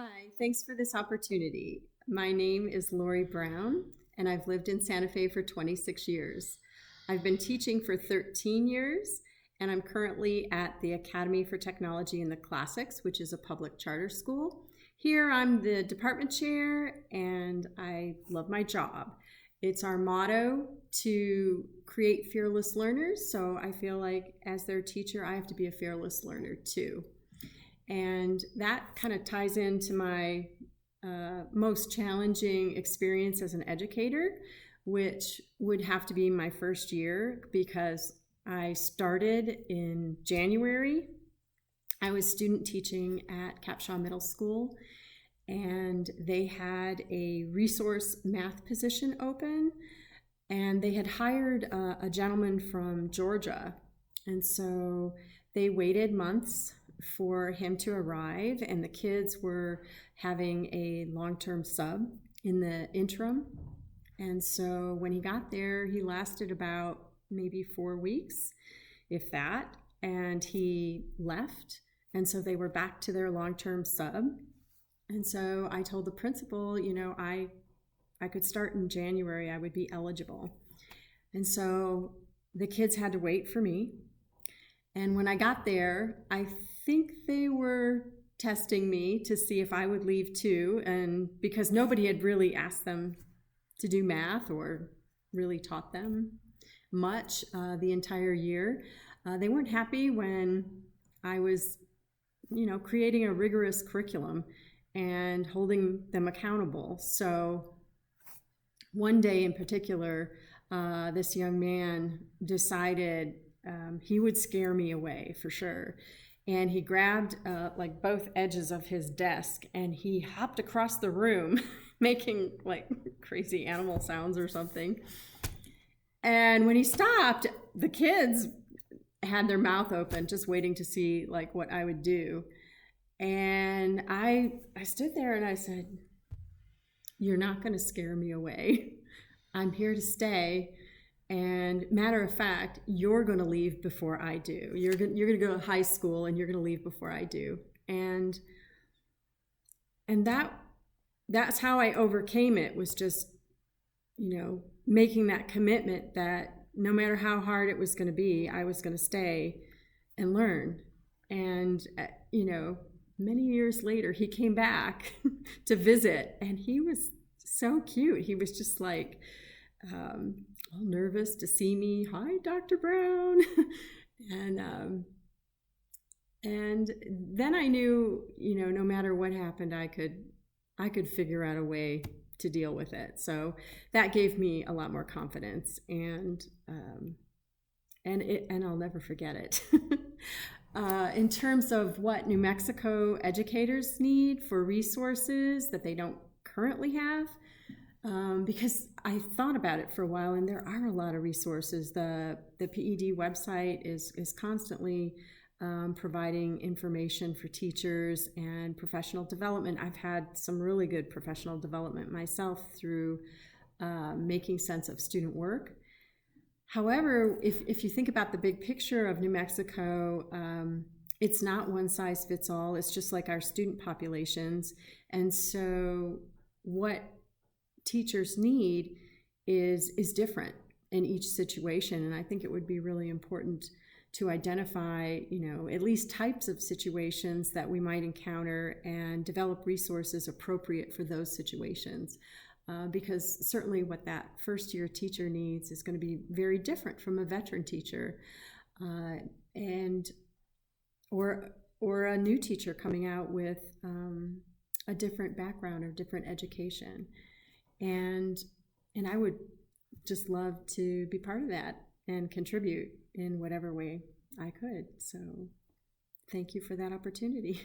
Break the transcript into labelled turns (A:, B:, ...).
A: Hi, thanks for this opportunity. My name is Lori Brown, and I've lived in Santa Fe for 26 years. I've been teaching for 13 years, and I'm currently at the Academy for Technology in the Classics, which is a public charter school. Here I'm the department chair, and I love my job. It's our motto to create fearless learners, so I feel like as their teacher, I have to be a fearless learner too. And that kind of ties into my most challenging experience as an educator, which would have to be my first year because I started in January. I was student teaching at Capshaw Middle School, and they had a resource math position open, and they had hired a gentleman from Georgia. And so they waited months for him to arrive, and the kids were having a long-term sub in the interim. And so when he got there, he lasted about maybe 4 weeks, if that, and he left. And so they were back to their long-term sub. And so I told the principal, I could start in January, I would be eligible. And so the kids had to wait for me. And when I got there, I think they were testing me to see if I would leave too. And because nobody had really asked them to do math or really taught them much the entire year, they weren't happy when I was, creating a rigorous curriculum and holding them accountable. So one day in particular, this young man decided he would scare me away for sure. And he grabbed like both edges of his desk and he hopped across the room making like crazy animal sounds or something. And when he stopped, the kids had their mouth open just waiting to see like what I would do. And I stood there and I said, "You're not going to scare me away. I'm here to stay. And matter of fact, you're going to leave before I do. You're going to go to high school and you're going to leave before I do." And that's how I overcame it, was just, making that commitment that no matter how hard it was going to be, I was going to stay and learn. And, many years later, he came back to visit and he was so cute. He was just like, all nervous to see me. "Hi, Dr. Brown." and then I knew, no matter what happened, I could figure out a way to deal with it. So that gave me a lot more confidence, and I'll never forget it. In terms of what New Mexico educators need for resources that they don't currently have, because I thought about it for a while, and there are a lot of resources. The PED website is constantly providing information for teachers and professional development. I've had some really good professional development myself through making sense of student work. However, if you think about the big picture of New Mexico, it's not one size fits all. It's just like our student populations. And so what teachers need is different in each situation. And I think it would be really important to identify, at least types of situations that we might encounter and develop resources appropriate for those situations. Because certainly what that first year teacher needs is going to be very different from a veteran teacher, or a new teacher coming out with a different background or different education. And I would just love to be part of that and contribute in whatever way I could. So thank you for that opportunity.